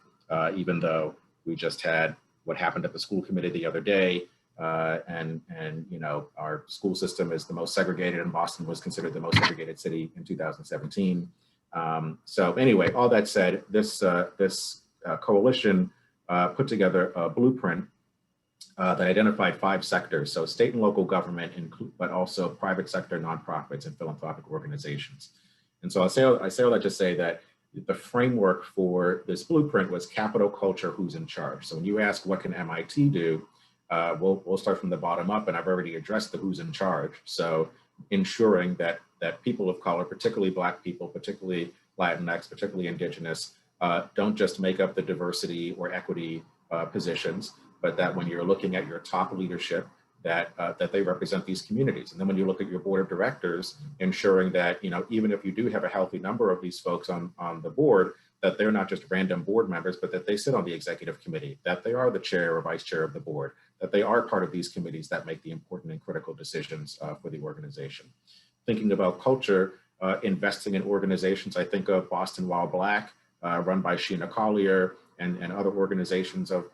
[SPEAKER 5] even though we just had what happened at the school committee the other day. And you know, our school system is the most segregated, and Boston was considered the most segregated city in 2017. So anyway, all that said, this coalition put together a blueprint that identified 5 sectors. So state and local government, but also private sector, nonprofits, and philanthropic organizations. And so I say all that to say that the framework for this blueprint was capital culture, who's in charge. So when you ask what can MIT do, we'll start from the bottom up, and I've already addressed the who's in charge. So ensuring that people of color, particularly Black people, particularly Latinx, particularly Indigenous, don't just make up the diversity or equity positions, but that when you're looking at your top leadership, that they represent these communities. And then when you look at your board of directors, ensuring that, you know, even if you do have a healthy number of these folks on the board, that they're not just random board members, but that they sit on the executive committee, that they are the chair or vice chair of the board, that they are part of these committees that make the important and critical decisions for the organization. Thinking about culture, investing in organizations, I think of Boston While Black, run by Sheena Collier, and other organizations of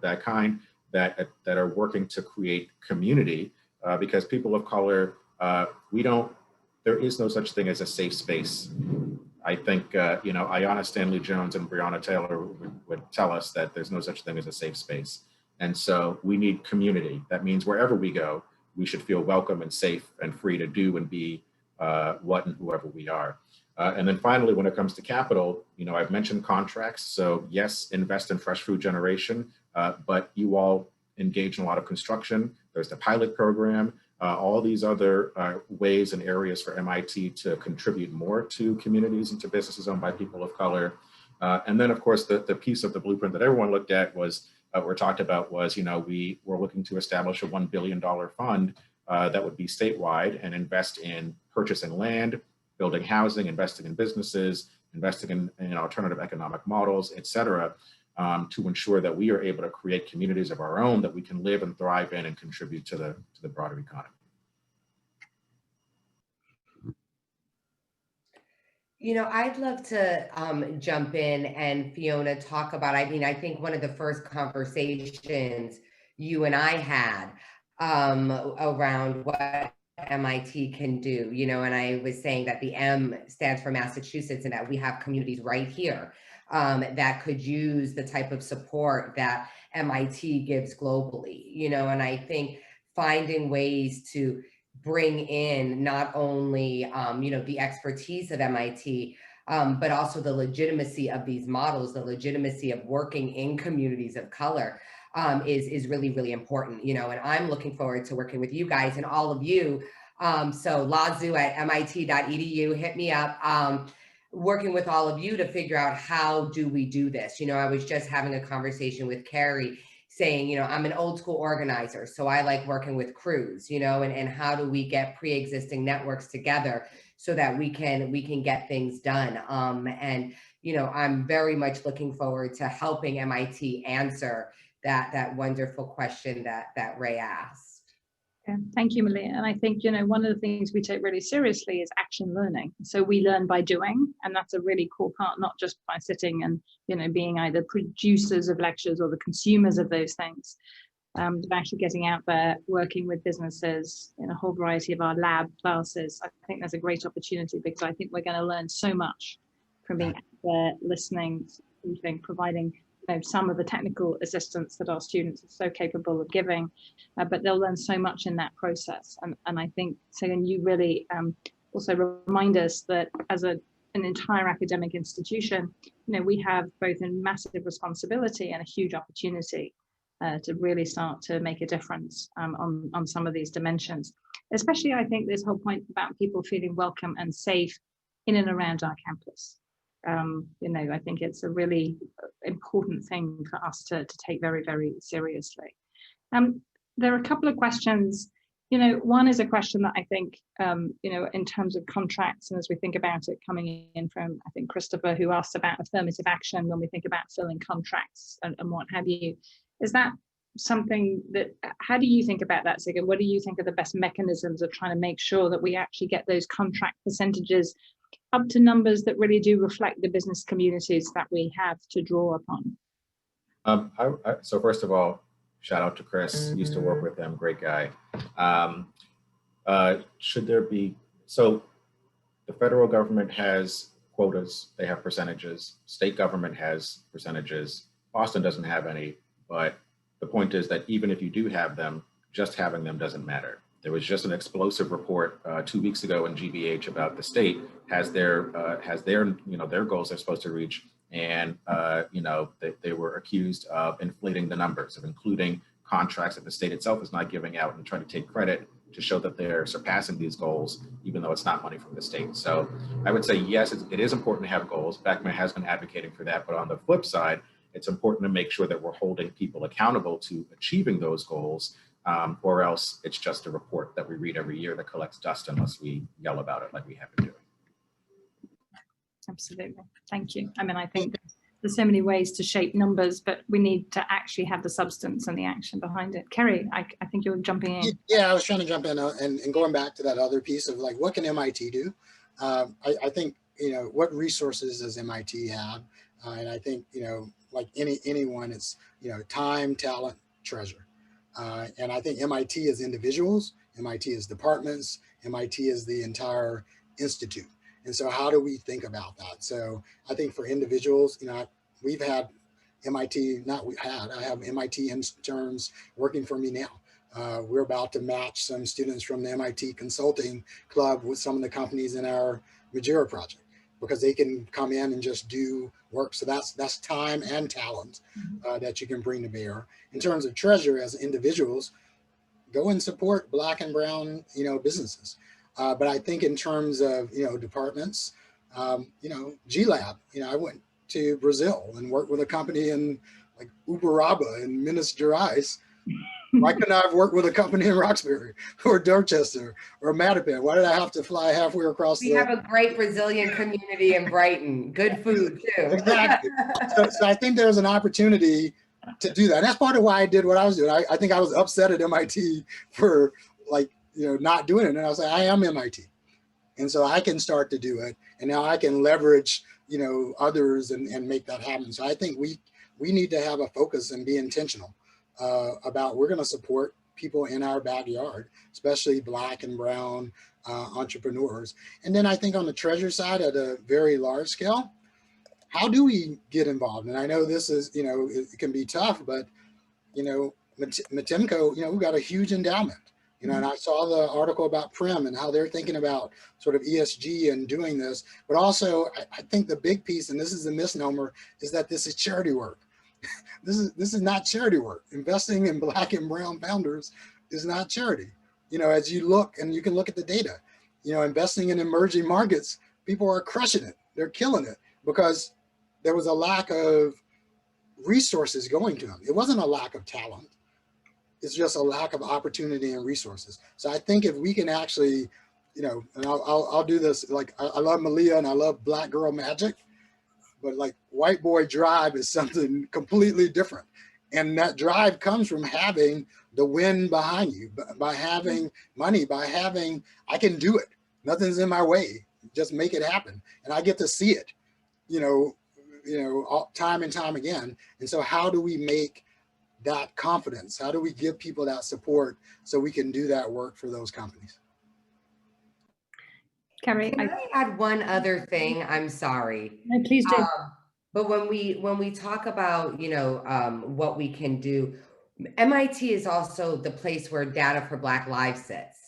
[SPEAKER 5] that kind that are working to create community, because people of color, there is no such thing as a safe space. I think, you know, Ayanna Stanley Jones and Breonna Taylor would tell us that there's no such thing as a safe space. And so we need community. That means wherever we go, we should feel welcome and safe and free to do and be what and whoever we are. And then finally, when it comes to capital, you know, I've mentioned contracts. So yes, invest in fresh food generation, but you all engage in a lot of construction. There's the pilot program, all these other ways and areas for MIT to contribute more to communities and to businesses owned by people of color. And then of course, the piece of the blueprint that everyone looked at was, or talked about was, you know, we were looking to establish a $1 billion fund that would be statewide and invest in purchasing land, building housing, investing in businesses, investing in alternative economic models, et cetera, to ensure that we are able to create communities of our own that we can live and thrive in and contribute to the broader economy.
[SPEAKER 6] You know, I'd love to jump in and Fiona talk about, I mean, I think one of the first conversations you and I had around what MIT can do, you know, and I was saying that the M stands for Massachusetts, and that we have communities right here that could use the type of support that MIT gives globally, you know, and I think finding ways to bring in not only, you know, the expertise of MIT, but also the legitimacy of these models, the legitimacy of working in communities of color is really, really important, you know, and I'm looking forward to working with you guys and all of you. So Lazu at mit.edu, hit me up, working with all of you to figure out how do we do this. You know, I was just having a conversation with Kerry saying, you know, I'm an old school organizer, so I like working with crews, you know, and how do we get pre-existing networks together so that we can get things done. And, you know, I'm very much looking forward to helping MIT answer that wonderful question that Ray asked.
[SPEAKER 1] Yeah, thank you, Malia. And I think, you know, one of the things we take really seriously is action learning. So we learn by doing, and that's a really cool part, not just by sitting and, you know, being either producers of lectures or the consumers of those things, but actually getting out there, working with businesses in a whole variety of our lab classes. I think there's a great opportunity because I think we're going to learn so much from being out there, listening, providing, you know, some of the technical assistance that our students are so capable of giving, but they'll learn so much in that process. And I think, Segun, you really also remind us that as an entire academic institution, you know, we have both a massive responsibility and a huge opportunity to really start to make a difference on some of these dimensions. Especially, I think, this whole point about people feeling welcome and safe in and around our campus. You know, I think it's a really important thing for us to take very, very seriously. There are a couple of questions. You know, one is a question that I think, you know, in terms of contracts, and as we think about it coming in from, I think, Christopher, who asked about affirmative action when we think about filling contracts and what have you. Is that something that, how do you think about that, Segun? What do you think are the best mechanisms of trying to make sure that we actually get those contract percentages up to numbers that really do reflect the business communities that we have to draw upon?
[SPEAKER 5] So first of all, shout out to Chris, used to work with him, great guy. Should there be, so the federal government has quotas, they have percentages, state government has percentages, Boston doesn't have any, but the point is that even if you do have them, just having them doesn't matter. There was just an explosive report 2 weeks ago in GBH about the state has their you know, their goals they're supposed to reach, and you know, they were accused of inflating the numbers, of including contracts that the state itself is not giving out and trying to take credit to show that they're surpassing these goals, even though it's not money from the state. So I would say, yes, it is important to have goals. Beckman has been advocating for that, but on the flip side, it's important to make sure that we're holding people accountable to achieving those goals, or else it's just a report that we read every year that collects dust unless we yell about it like we have been doing.
[SPEAKER 1] Absolutely. Thank you. I mean, I think there's so many ways to shape numbers, but we need to actually have the substance and the action behind it. Kerry, I think you're jumping in.
[SPEAKER 4] Yeah, I was trying to jump in and going back to that other piece of like, what can MIT do? I think, you know, what resources does MIT have? And I think, you know, like anyone, it's, you know, time, talent, treasure. And I think MIT is individuals, MIT is departments, MIT is the entire institute. And so how do we think about that? So I think for individuals, you know, we've had MIT, I have MIT interns working for me now. We're about to match some students from the MIT Consulting Club with some of the companies in our Majira project, because they can come in and just do work. So that's time and talent that you can bring to bear. In terms of treasure, as individuals, go and support Black and brown, you know, businesses. But I think in terms of, you know, departments, you know, G-Lab, you know, I went to Brazil and worked with a company in like Uberaba in Minas Gerais. Why couldn't I have worked with a company in Roxbury or Dorchester or Mattapan? Why did I have to fly halfway across
[SPEAKER 6] We have a great Brazilian community in Brighton. Good food too.
[SPEAKER 4] Exactly. So I think there's an opportunity to do that. And that's part of why I did what I was doing. I think I was upset at MIT for like, you know, not doing it. And I was like, I am MIT. And so I can start to do it. And now I can leverage, you know, others and make that happen. So I think we need to have a focus and be intentional about, we're going to support people in our backyard, especially Black and brown entrepreneurs. And then I think on the treasure side at a very large scale, how do we get involved? And I know this is, you know, it can be tough, but, you know, Matemco, you know, we've got a huge endowment. You know, and I saw the article about Prim and how they're thinking about sort of ESG and doing this. But also, I think the big piece, and this is a misnomer, is that this is charity work. This is not charity work. Investing in Black and brown founders is not charity. You know, as you look, and you can look at the data, you know, investing in emerging markets, people are crushing it. They're killing it because there was a lack of resources going to them. It wasn't a lack of talent. It's just a lack of opportunity and resources. So I think if we can actually, you know, and I'll do this, like I love Malia and I love Black Girl Magic, but like White Boy Drive is something completely different. And that drive comes from having the wind behind you, by having money, by having, I can do it. Nothing's in my way. Just make it happen. And I get to see it, you know, time and time again. And so how do we make that confidence? How do we give people that support so we can do that work for those companies?
[SPEAKER 1] Kerry,
[SPEAKER 6] Can I add one other thing? I'm sorry.
[SPEAKER 1] No, please do.
[SPEAKER 6] But when we talk about, you know, what we can do, MIT is also the place where Data for Black Lives sits.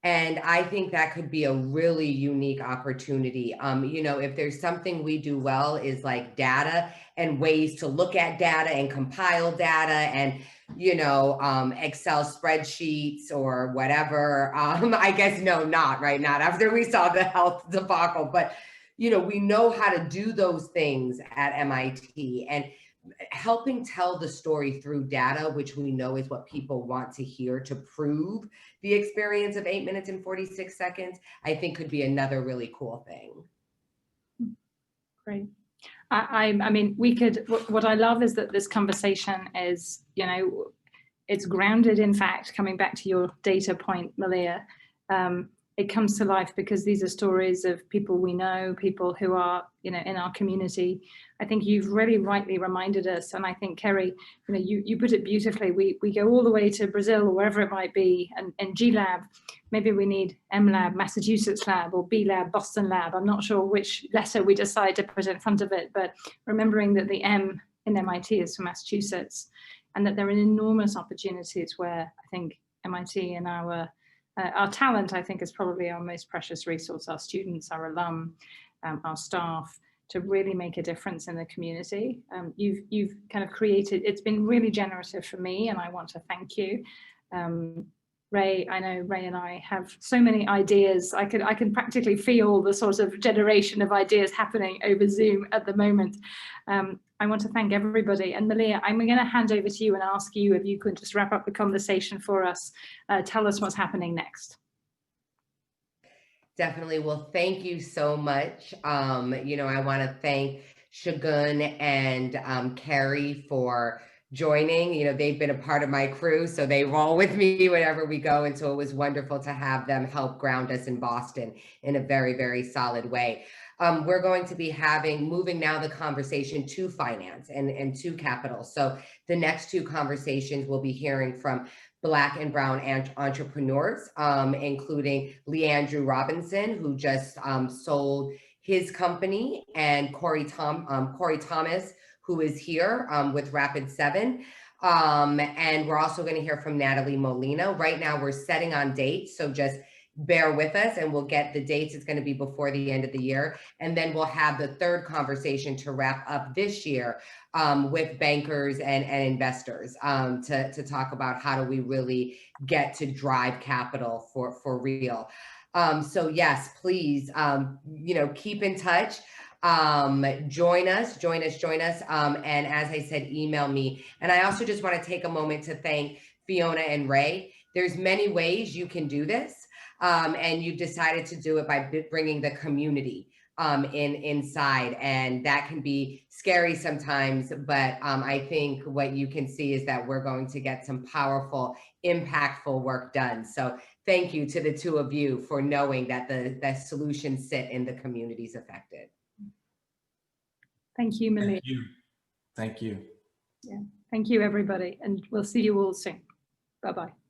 [SPEAKER 6] And I think that could be a really unique opportunity. You know, if there's something we do well is like data and ways to look at data and compile data and, you know, Excel spreadsheets or whatever. I guess no, not right now, after we saw the health debacle, but, you know, we know how to do those things at MIT, and helping tell the story through data, which we know is what people want to hear to prove the experience of 8 minutes and 46 seconds, I think could be another really cool thing.
[SPEAKER 1] Great. I mean, we could, what I love is that this conversation is, you know, it's grounded in fact, coming back to your data point, Malia, it comes to life because these are stories of people we know, people who are, you know, in our community. I think you've really rightly reminded us, and I think Kerry, you know, you put it beautifully. We go all the way to Brazil or wherever it might be, and G Lab, maybe we need M Lab, Massachusetts Lab, or B Lab, Boston Lab. I'm not sure which letter we decide to put in front of it, but remembering that the M in MIT is for Massachusetts, and that there are enormous opportunities where I think MIT and our talent, I think, is probably our most precious resource, our students, our alum, our staff, to really make a difference in the community. You've kind of created, it's been really generative for me, and I want to thank you. Ray, I know Ray and I have so many ideas. I can practically feel the sort of generation of ideas happening over Zoom at the moment. I want to thank everybody. And Malia, I'm going to hand over to you and ask you if you could just wrap up the conversation for us. Tell us what's happening next.
[SPEAKER 6] Definitely. Well, thank you so much. You know, I want to thank Segun and Kerry for joining. You know, they've been a part of my crew, so they roll with me wherever we go. And so it was wonderful to have them help ground us in Boston in a very, very solid way. We're going to be moving now the conversation to finance and to capital. So the next two conversations we'll be hearing from Black and Brown entrepreneurs, including Leandrew Robinson, who just sold his company, and Corey Thomas, who is here with Rapid7. And we're also going to hear from Natalie Molina. Right now we're setting on dates, so just bear with us and we'll get the dates. It's going to be before the end of the year. And then we'll have the third conversation to wrap up this year with bankers and investors to talk about how do we really get to drive capital for real. So yes, please, you know, keep in touch. Join us. And as I said, email me. And I also just want to take a moment to thank Fiona and Ray. There's many ways you can do this. And you've decided to do it by bringing the community inside, and that can be scary sometimes, but I think what you can see is that we're going to get some powerful, impactful work done. So thank you to the two of you for knowing that the solutions sit in the communities affected.
[SPEAKER 1] Thank you, Malia.
[SPEAKER 2] Thank you. Thank you.
[SPEAKER 1] Yeah. Thank you, everybody, and we'll see you all soon. Bye-bye.